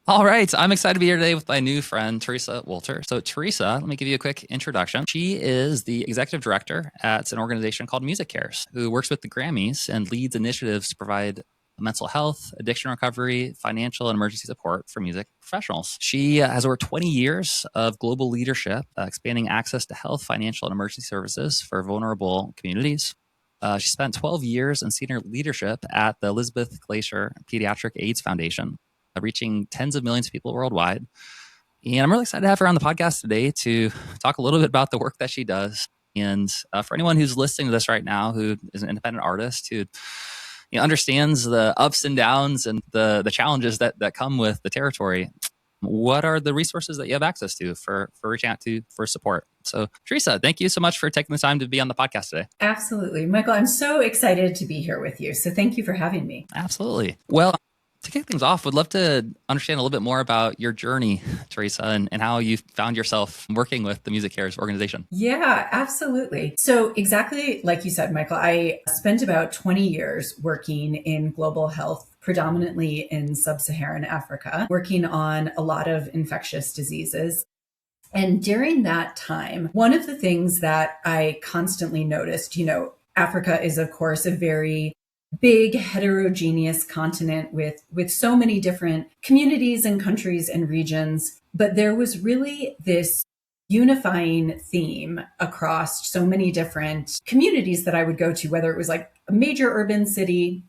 All right. I'm excited to be here today with my new friend, Theresa Wolters. So, Theresa, let me give you a quick introduction. She is the executive director at an organization called MusiCares, who works with the Grammys and leads initiatives to provide mental health, addiction recovery, financial, and emergency support for music professionals. She has over 20 years of global leadership, expanding access to health, financial, and emergency services for vulnerable communities. She spent 12 years in senior leadership at the Elizabeth Glaser Pediatric AIDS Foundation, reaching tens of millions of people worldwide. And I'm really excited to have her on the podcast today to talk a little bit about the work that she does. And for anyone who's listening to this right now, who is an independent artist, who understands the ups and downs and the challenges that come with the territory, what are the resources that you have access to for reaching out to for support? So, Theresa, thank you so much for taking the time to be on the podcast today. Absolutely. Michael, I'm so excited to be here with you. So thank you for having me. Absolutely. Well, to kick things off, would love to understand a little bit more about your journey, Theresa, and how you found yourself working with the MusiCares organization. Yeah, absolutely. So exactly like you said, Michael, I spent about 20 years working in global health, predominantly in sub-Saharan Africa, working on a lot of infectious diseases. And during that time, one of the things that I constantly noticed, Africa is, of course, a very big heterogeneous continent with so many different communities and countries and regions. But there was really this unifying theme across so many different communities that I would go to, whether it was like a major urban city,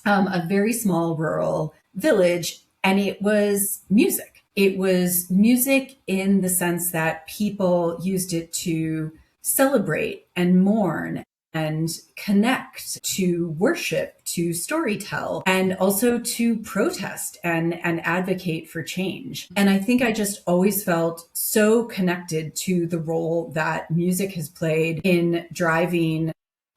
a very small rural village, and it was music. It was music in the sense that people used it to celebrate and mourn and connect, to worship, to storytell, and also to protest and advocate for change. And I think I just always felt so connected to the role that music has played in driving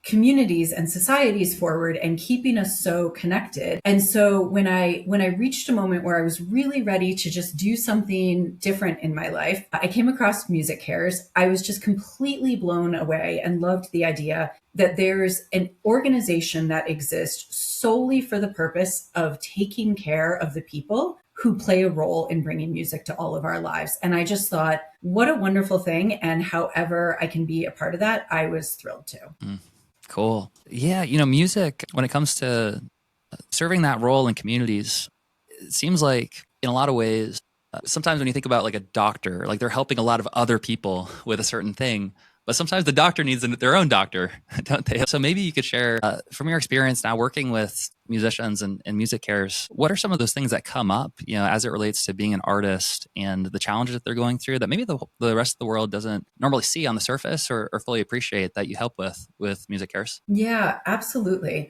communities and societies forward and keeping us so connected. And so when I reached a moment where I was really ready to just do something different in my life, I came across MusiCares. I was just completely blown away and loved the idea that there's an organization that exists solely for the purpose of taking care of the people who play a role in bringing music to all of our lives. And I just thought, what a wonderful thing. And however I can be a part of that, I was thrilled to. Cool. Yeah, music, when it comes to serving that role in communities, it seems like in a lot of ways, sometimes when you think about like a doctor, like they're helping a lot of other people with a certain thing, but sometimes the doctor needs their own doctor, don't they? So maybe you could share from your experience now working with musicians and MusiCares, what are some of those things that come up, as it relates to being an artist and the challenges that they're going through that maybe the rest of the world doesn't normally see on the surface or fully appreciate that you help with MusiCares? Yeah, absolutely.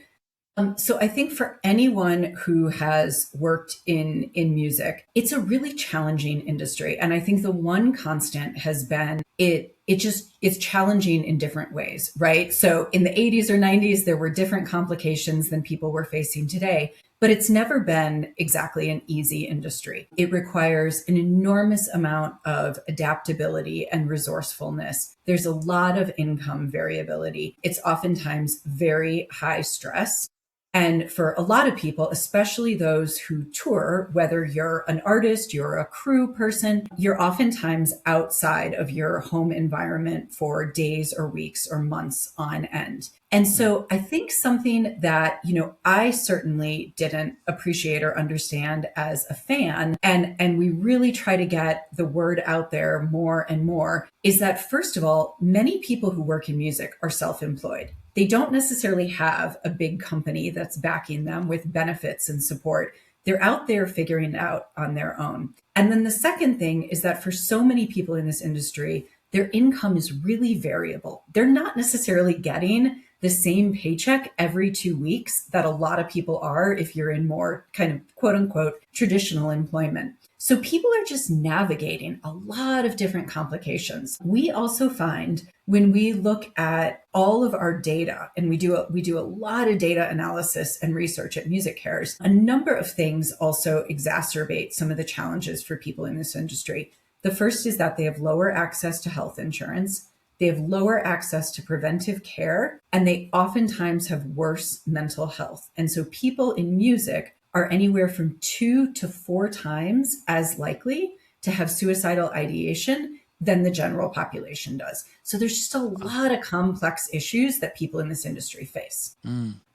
So I think for anyone who has worked in music, it's a really challenging industry. And I think the one constant has been it's challenging in different ways, right? So in the 80s or 90s, there were different complications than people were facing today, but it's never been exactly an easy industry. It requires an enormous amount of adaptability and resourcefulness. There's a lot of income variability. It's oftentimes very high stress. And for a lot of people, especially those who tour, whether you're an artist, you're a crew person, you're oftentimes outside of your home environment for days or weeks or months on end. And so I think something that, I certainly didn't appreciate or understand as a fan, and we really try to get the word out there more and more, is that first of all, many people who work in music are self-employed. They don't necessarily have a big company that's backing them with benefits and support. They're out there figuring it out on their own. And then the second thing is that for so many people in this industry, their income is really variable. They're not necessarily getting the same paycheck every 2 weeks that a lot of people are if you're in more kind of quote unquote traditional employment. So people are just navigating a lot of different complications. We also find when we look at all of our data, and we do a lot of data analysis and research at MusiCares, a number of things also exacerbate some of the challenges for people in this industry. The first is that they have lower access to health insurance. They have lower access to preventive care, and they oftentimes have worse mental health. And so people in music are anywhere from 2 to 4 times as likely to have suicidal ideation than the general population does. So there's just a lot of complex issues that people in this industry face.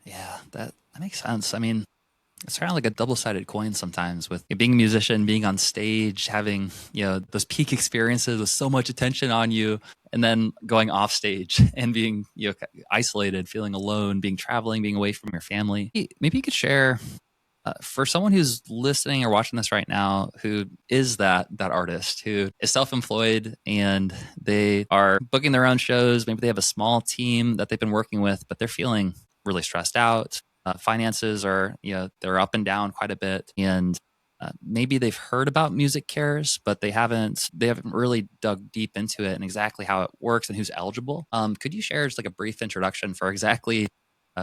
Yeah, that makes sense. I mean, it's kind of like a double-sided coin sometimes with being a musician, being on stage, having, those peak experiences with so much attention on you, and then going off stage and being, isolated, feeling alone, traveling, being away from your family. Maybe you could share for someone who's listening or watching this right now, who is that artist who is self-employed and they are booking their own shows. Maybe they have a small team that they've been working with, but they're feeling really stressed out. Finances are, they're up and down quite a bit, and maybe they've heard about MusiCares, but they haven't really dug deep into it and exactly how it works and who's eligible. Could you share just like a brief introduction for exactly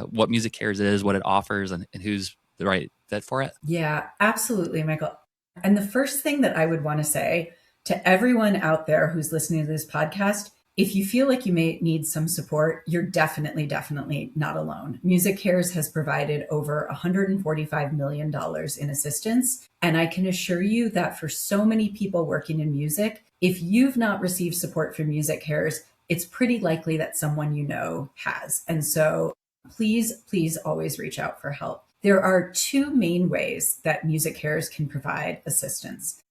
what MusiCares is, what it offers, and who's the right fit for it? Yeah, absolutely, Michael. And the first thing that I would want to say to everyone out there who's listening to this podcast, if you feel like you may need some support, you're definitely not alone. MusiCares has provided over $145 million in assistance. And I can assure you that for so many people working in music, if you've not received support from MusiCares, it's pretty likely that someone you know has. And so please always reach out for help. There are two main ways that MusiCares can provide assistance.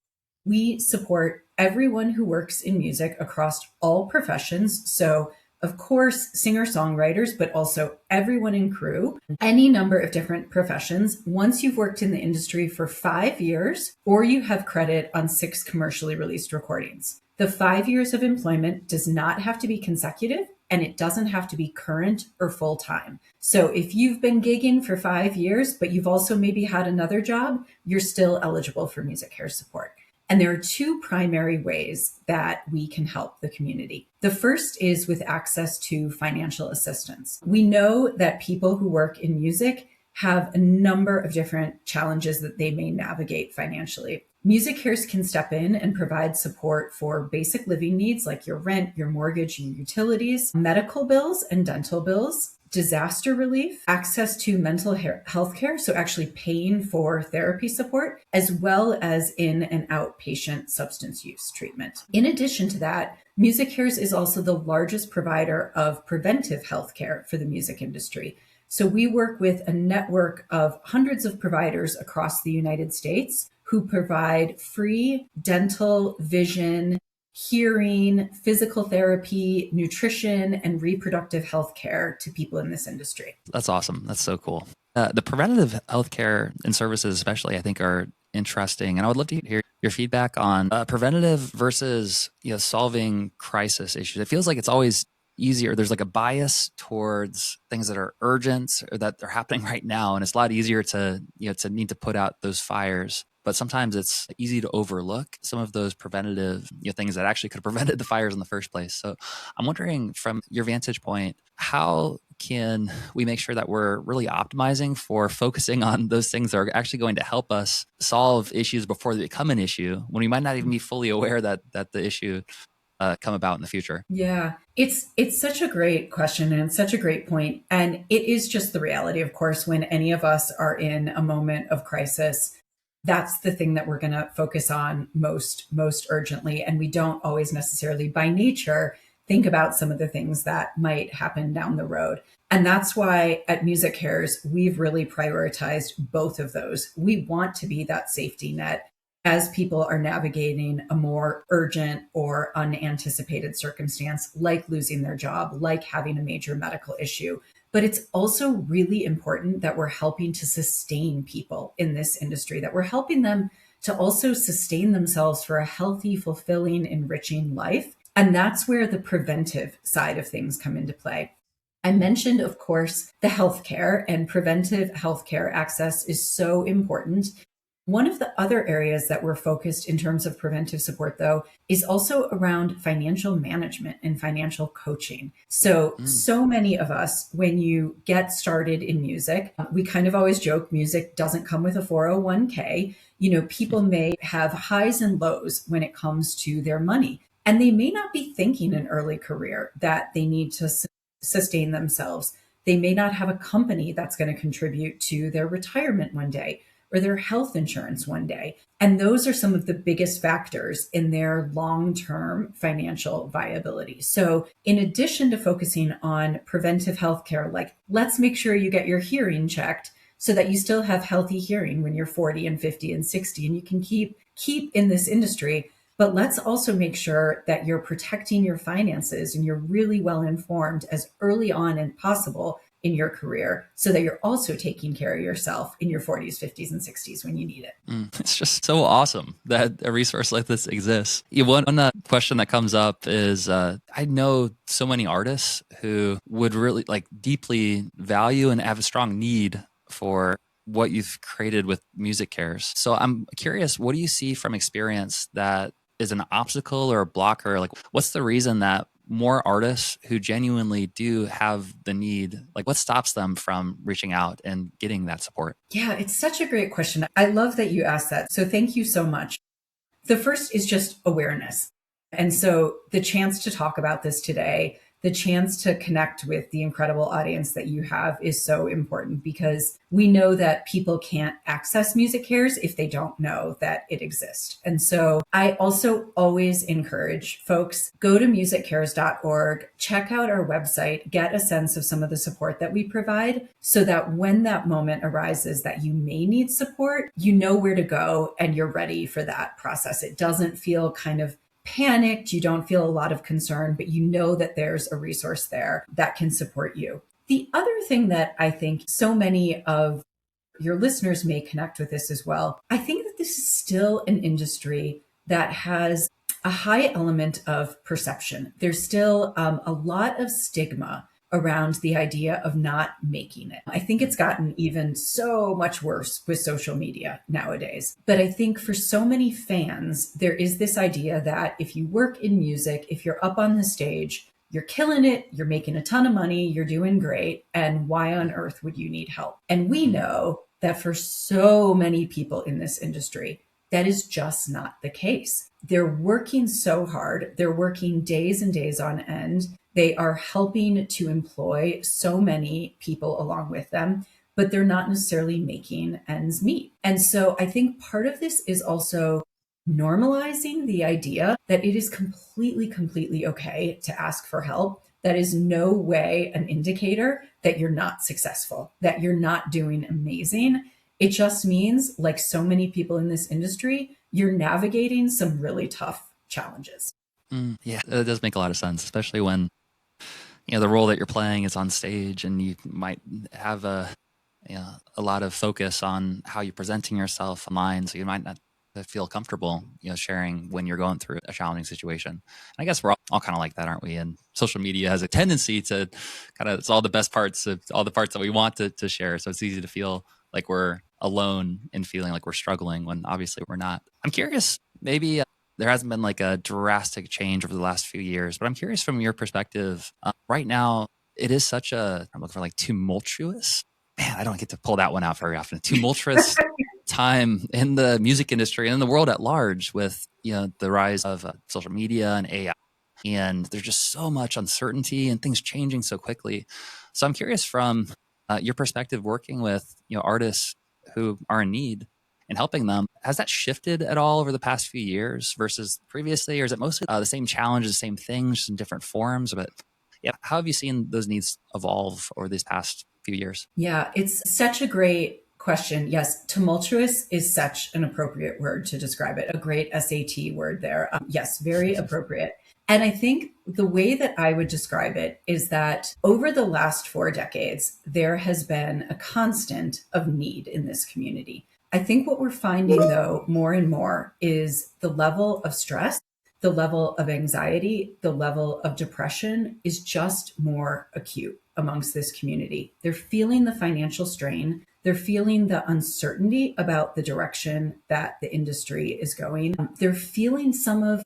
We support everyone who works in music across all professions. So, of course, singer-songwriters, but also everyone in crew, any number of different professions. Once you've worked in the industry for 5 years, or you have credit on 6 commercially released recordings. The 5 years of employment does not have to be consecutive, and it doesn't have to be current or full-time. So if you've been gigging for 5 years, but you've also maybe had another job, you're still eligible for MusiCares support. And there are two primary ways that we can help the community. The first is with access to financial assistance. We know that people who work in music have a number of different challenges that they may navigate financially. MusiCares can step in and provide support for basic living needs like your rent, your mortgage, your utilities, medical bills and dental bills, disaster relief, access to mental health care, so actually paying for therapy support, as well as in and outpatient substance use treatment. In addition to that, MusiCares is also the largest provider of preventive health care for the music industry. So we work with a network of hundreds of providers across the United States who provide free dental, vision, hearing, physical therapy, nutrition, and reproductive health care to people in this industry. That's awesome. That's so cool. The preventative healthcare and services, especially, I think, are interesting. And I would love to hear your feedback on preventative versus solving crisis issues. It feels like it's always easier. There's like a bias towards things that are urgent or that are happening right now, and it's a lot easier to to need to put out those fires. But sometimes it's easy to overlook some of those preventative things that actually could have prevented the fires in the first place. So I'm wondering, from your vantage point, how can we make sure that we're really optimizing for focusing on those things that are actually going to help us solve issues before they become an issue, when we might not even be fully aware that the issue come about in the future? Yeah, it's such a great question and such a great point. And it is just the reality, of course, when any of us are in a moment of crisis, that's the thing that we're going to focus on most urgently. And we don't always necessarily by nature think about some of the things that might happen down the road. And that's why at MusiCares, we've really prioritized both of those. We want to be that safety net as people are navigating a more urgent or unanticipated circumstance, like losing their job, like having a major medical issue. But it's also really important that we're helping to sustain people in this industry, that we're helping them to also sustain themselves for a healthy, fulfilling, enriching life. And that's where the preventive side of things come into play. I mentioned, of course, the healthcare, and preventive healthcare access is so important. One of the other areas that we're focused in terms of preventive support, though, is also around financial management and financial coaching. So many of us, when you get started in music, we kind of always joke music doesn't come with a 401k. People may have highs and lows when it comes to their money, and they may not be thinking in early career that they need to sustain themselves. They may not have a company that's going to contribute to their retirement one day. or their health insurance one day. And those are some of the biggest factors in their long-term financial viability. So in addition to focusing on preventive healthcare, like let's make sure you get your hearing checked so that you still have healthy hearing when you're 40 and 50 and 60 and you can keep in this industry. But let's also make sure that you're protecting your finances and you're really well informed as early on as possible in your career so that you're also taking care of yourself in your 40s, 50s, and 60s when you need it. It's just so awesome that a resource like this exists. One question that comes up is I know so many artists who would really deeply value and have a strong need for what you've created with MusiCares. So I'm curious, what do you see from experience that is an obstacle or a blocker? Like, what's the reason that more artists who genuinely do have the need, what stops them from reaching out and getting that support? Yeah, it's such a great question. I love that you asked that. So thank you so much. The first is just awareness. And so the chance to talk about this today, the chance to connect with the incredible audience that you have is so important because we know that people can't access MusiCares if they don't know that it exists. And so I also always encourage folks, go to musiccares.org, check out our website, get a sense of some of the support that we provide so that when that moment arises that you may need support, you know where to go and you're ready for that process. It doesn't feel kind of panicked, you don't feel a lot of concern, but you know that there's a resource there that can support you. The other thing that I think so many of your listeners may connect with this as well, I think that this is still an industry that has a high element of perception. There's still a lot of stigma around the idea of not making it. I think it's gotten even so much worse with social media nowadays. But I think for so many fans, there is this idea that if you work in music, if you're up on the stage, you're killing it, you're making a ton of money, you're doing great, and why on earth would you need help? And we know that for so many people in this industry, that is just not the case. They're working so hard. They're working days and days on end. They are helping to employ so many people along with them, but they're not necessarily making ends meet. And so I think part of this is also normalizing the idea that it is completely okay to ask for help. That is no way an indicator that you're not successful, that you're not doing amazing. It just means, like so many people in this industry, you're navigating some really tough challenges. Yeah, that does make a lot of sense, especially when the role that you're playing is on stage and you might have a lot of focus on how you're presenting yourself online. So you might not feel comfortable, sharing when you're going through a challenging situation. And I guess we're all kind of like that, aren't we? And social media has a tendency to it's all the best parts of all the parts that we want to share. So it's easy to feel like we're alone and feeling like we're struggling when obviously we're not. I'm curious, maybe there hasn't been a drastic change over the last few years, but I'm curious from your perspective, right now, it is such I'm looking for tumultuous. Man, I don't get to pull that one out very often. Tumultuous time in the music industry and in the world at large with, the rise of social media and AI. And there's just so much uncertainty and things changing so quickly. So I'm curious from your perspective working with, artists who are in need and helping them, has that shifted at all over the past few years versus previously? Or is it mostly the same challenges, the same things, just in different forms? But yeah, how have you seen those needs evolve over these past few years? Yeah, it's such a great question. Yes, tumultuous is such an appropriate word to describe it. A great SAT word there. Yes, very appropriate. And I think the way that I would describe it is that over the last 4 decades, there has been a constant of need in this community. I think what we're finding, though, more and more is the level of stress, the level of anxiety, the level of depression is just more acute amongst this community. They're feeling the financial strain. They're feeling the uncertainty about the direction that the industry is going. They're feeling some of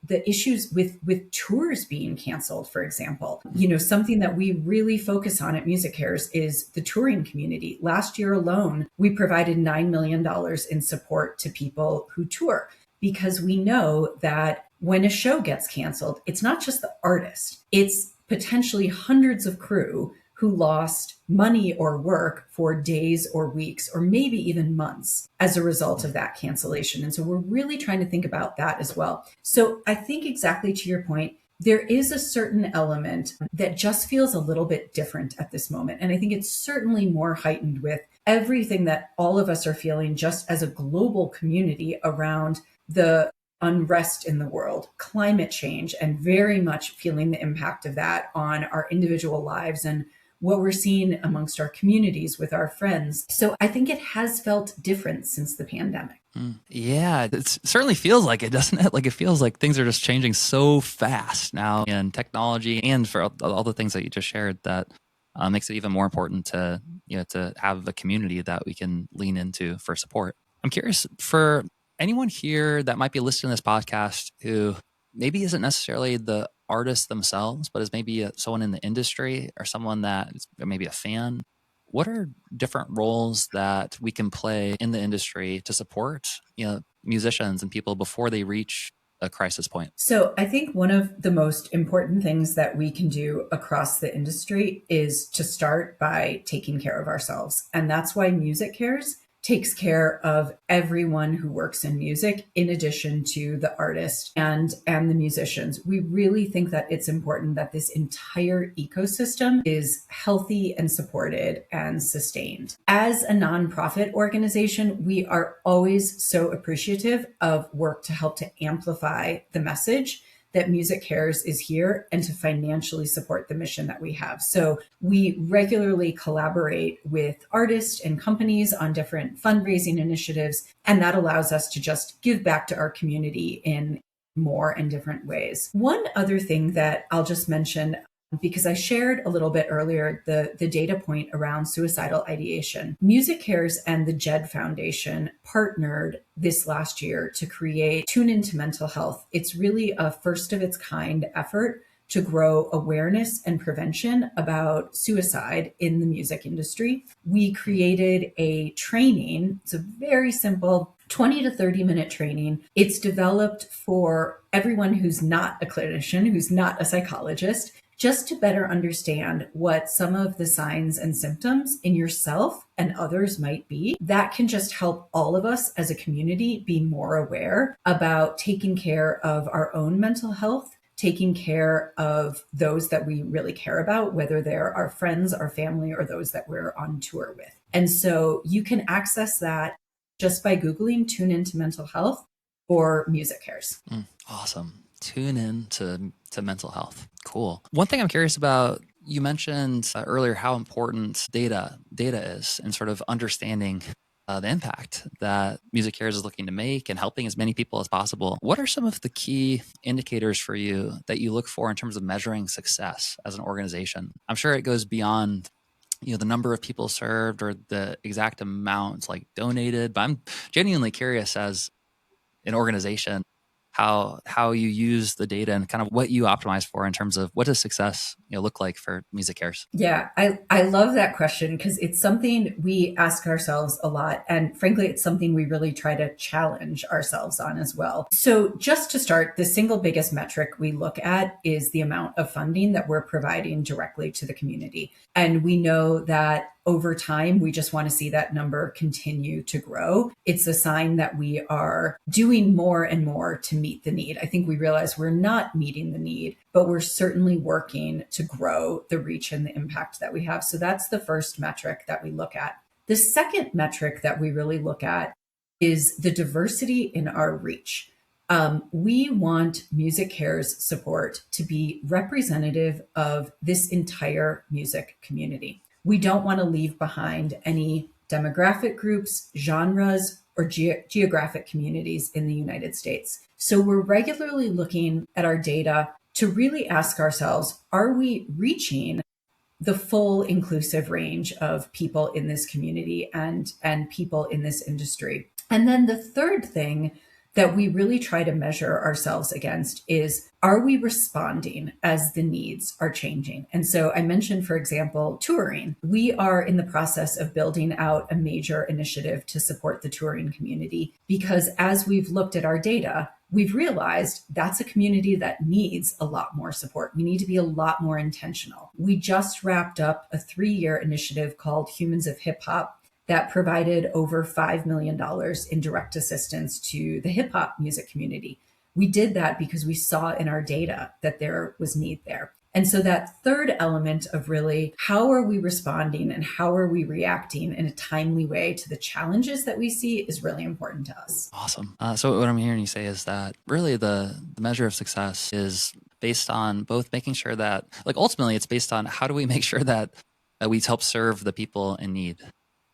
the issues with tours being canceled, for example. Something that we really focus on at MusiCares is the touring community. Last year alone, we provided $9 million in support to people who tour because we know that when a show gets canceled, it's not just the artist, it's potentially hundreds of crew who lost money or work for days or weeks or maybe even months as a result of that cancellation. And so we're really trying to think about that as well. So I think exactly to your point, there is a certain element that just feels a little bit different at this moment. And I think it's certainly more heightened with everything that all of us are feeling just as a global community around the unrest in the world, climate change, and very much feeling the impact of that on our individual lives and what we're seeing amongst our communities with our friends. So I think it has felt different since the pandemic. Yeah, it certainly feels like it, doesn't it? Like it feels like things are just changing so fast now in technology, and for all the things that you just shared, that makes it even more important to to have a community that we can lean into for support. I'm curious, for anyone here that might be listening to this podcast who maybe isn't necessarily the artist themselves, but is maybe someone in the industry or someone that is maybe a fan. What are different roles that we can play in the industry to support, musicians and people before they reach a crisis point? So I think one of the most important things that we can do across the industry is to start by taking care of ourselves. And that's why MusiCares takes care of everyone who works in music, in addition to the artist and the musicians. We really think that it's important that this entire ecosystem is healthy and supported and sustained. As a nonprofit organization, we are always so appreciative of work to help to amplify the message that MusiCares is here and to financially support the mission that we have. So we regularly collaborate with artists and companies on different fundraising initiatives, and that allows us to just give back to our community in more and different ways. One other thing that I'll just mention, because I shared a little bit earlier the data point around suicidal ideation. MusiCares and the JED Foundation partnered this last year to create Tune Into Mental Health. It's really a first of its kind effort to grow awareness and prevention about suicide in the music industry. We created a training. It's a very simple 20 to 30 minute training. It's developed for everyone who's not a clinician, who's not a psychologist, just to better understand what some of the signs and symptoms in yourself and others might be. That can just help all of us as a community be more aware about taking care of our own mental health, taking care of those that we really care about, whether they're our friends, our family, or those that we're on tour with. And so you can access that just by Googling Tune Into Mental Health or MusiCares. Awesome. Tune in to mental health. Cool. One thing I'm curious about, you mentioned earlier how important data is and sort of understanding the impact that MusiCares is looking to make and helping as many people as possible. What are some of the key indicators for you that you look for in terms of measuring success as an organization? I'm sure it goes beyond the number of people served or the exact amount like donated, but I'm genuinely curious as an organization how you use the data and kind of what you optimize for in terms of what does success look like for MusiCares? Yeah, I love that question because it's something we ask ourselves a lot. And frankly, it's something we really try to challenge ourselves on as well. So just to start, the single biggest metric we look at is the amount of funding that we're providing directly to the community. And we know that over time, we just want to see that number continue to grow. It's a sign that we are doing more and more to meet the need. I think we realize we're not meeting the need, but we're certainly working to grow the reach and the impact that we have. So that's the first metric that we look at. The second metric that we really look at is the diversity in our reach. We want MusiCares support to be representative of this entire music community. We don't want to leave behind any demographic groups, genres, or geographic communities in the United States. So we're regularly looking at our data to really ask ourselves, are we reaching the full inclusive range of people in this community and people in this industry? And then the third thing that we really try to measure ourselves against is, are we responding as the needs are changing? And so I mentioned, for example, touring. We are in the process of building out a major initiative to support the touring community because as we've looked at our data, we've realized that's a community that needs a lot more support. We need to be a lot more intentional. We just wrapped up a 3-year initiative called Humans of Hip Hop that provided over $5 million in direct assistance to the hip hop music community. We did that because we saw in our data that there was need there. And so that third element of really how are we responding and how are we reacting in a timely way to the challenges that we see is really important to us. Awesome. So what I'm hearing you say is that really the measure of success is based on both making sure that, like, ultimately it's based on how do we make sure that we help serve the people in need.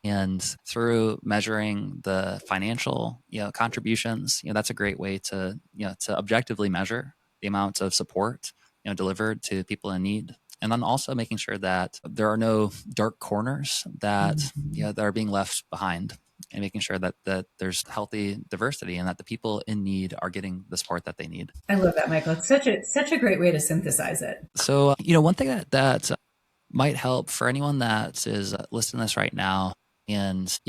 And through measuring the financial, contributions, that's a great way to, to objectively measure the amount of support, delivered to people in need. And then also making sure that there are no dark corners that, that are being left behind, and making sure that there's healthy diversity and that the people in need are getting the support that they need. I love that, Michael. It's such a great way to synthesize it. So, one thing that might help for anyone that is listening to this right now and,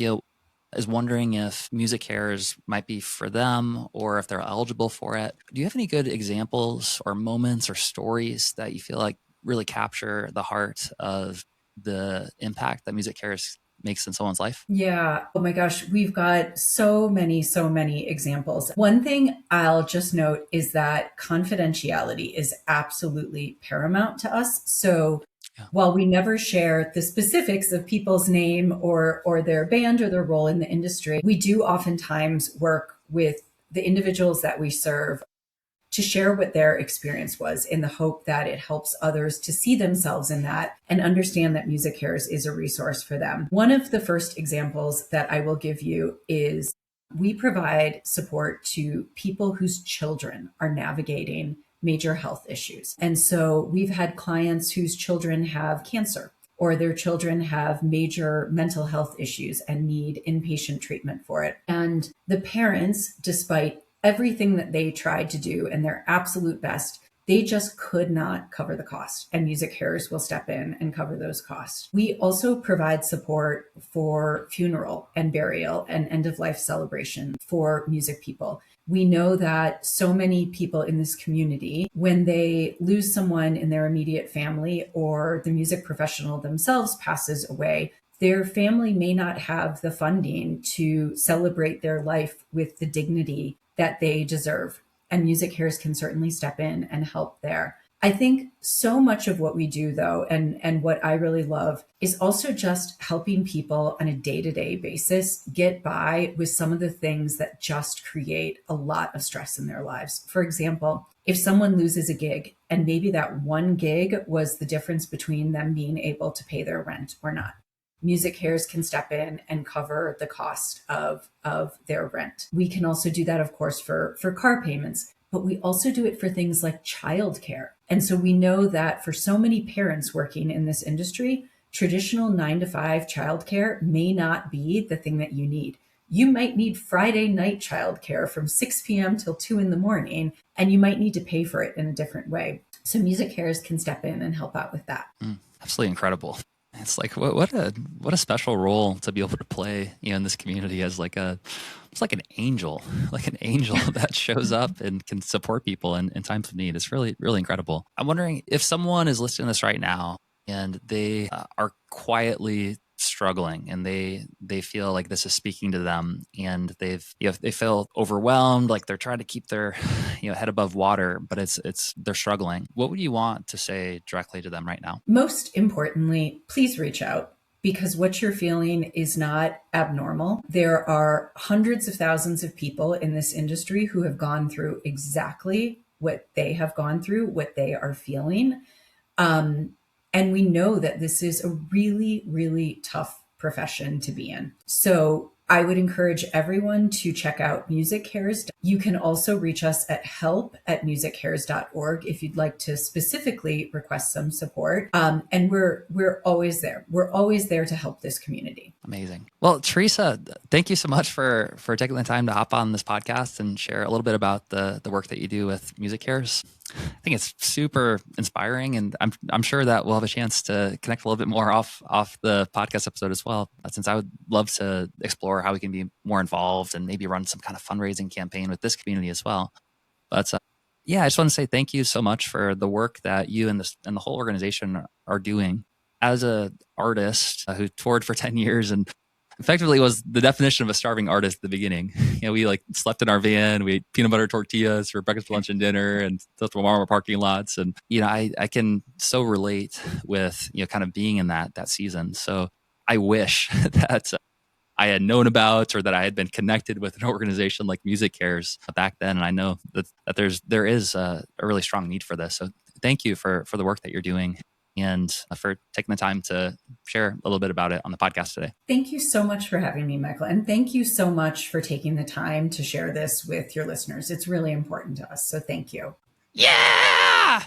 is wondering if MusiCares might be for them or if they're eligible for it. Do you have any good examples or moments or stories that you feel like really capture the heart of the impact that MusiCares makes in someone's life? Yeah. Oh my gosh. We've got so many examples. One thing I'll just note is that confidentiality is absolutely paramount to us. So while we never share the specifics of people's name or their band or their role in the industry, we do oftentimes work with the individuals that we serve to share what their experience was in the hope that it helps others to see themselves in that and understand that MusiCares is a resource for them. One of the first examples that I will give you is we provide support to people whose children are navigating major health issues. And so we've had clients whose children have cancer or their children have major mental health issues and need inpatient treatment for it. And the parents, despite everything that they tried to do and their absolute best, they just could not cover the cost, and MusiCares will step in and cover those costs. We also provide support for funeral and burial and end of life celebration for music people. We know that so many people in this community, when they lose someone in their immediate family or the music professional themselves passes away, their family may not have the funding to celebrate their life with the dignity that they deserve. And MusiCares can certainly step in and help there. I think so much of what we do, though, and what I really love is also just helping people on a day-to-day basis get by with some of the things that just create a lot of stress in their lives. For example, if someone loses a gig and maybe that one gig was the difference between them being able to pay their rent or not, MusiCares can step in and cover the cost of their rent. We can also do that, of course, for car payments, but we also do it for things like childcare. And so we know that for so many parents working in this industry, traditional 9-to-5 childcare may not be the thing that you need. You might need Friday night childcare from 6 p.m. till 2 in the morning, and you might need to pay for it in a different way. So MusiCares can step in and help out with that. Absolutely incredible. It's like what a special role to be able to play, in this community as it's like an angel that shows up and can support people in times of need. It's really, really incredible. I'm wondering if someone is listening to this right now and they are quietly struggling and they feel like this is speaking to them, and they feel overwhelmed, like they're trying to keep their head above water, but they're struggling. What would you want to say directly to them right now? Most importantly, please reach out, because what you're feeling is not abnormal. There are hundreds of thousands of people in this industry who have gone through exactly what they have gone through, what they are feeling. And we know that this is a really, really tough profession to be in. So I would encourage everyone to check out MusiCares. You can also reach us at help@musicares.org if you'd like to specifically request some support. And we're always there. We're always there to help this community. Amazing. Well, Theresa, thank you so much for taking the time to hop on this podcast and share a little bit about the work that you do with MusiCares. I think it's super inspiring, and I'm sure that we'll have a chance to connect a little bit more off the podcast episode as well, since I would love to explore how we can be more involved and maybe run some kind of fundraising campaign with this community as well. But yeah, I just want to say thank you so much for the work that you and the whole organization are doing. As an artist who toured for 10 years and effectively was the definition of a starving artist at the beginning. We like slept in our van, we ate peanut butter tortillas for breakfast, lunch, and dinner, and slept in Walmart parking lots. And I can so relate with kind of being in that season. So I wish that I had known about, or that I had been connected with an organization like MusiCares back then. And I know that there is a really strong need for this. So thank you for the work that you're doing and for taking the time to share a little bit about it on the podcast today. Thank you so much for having me, Michael. And thank you so much for taking the time to share this with your listeners. It's really important to us. So thank you. Yeah!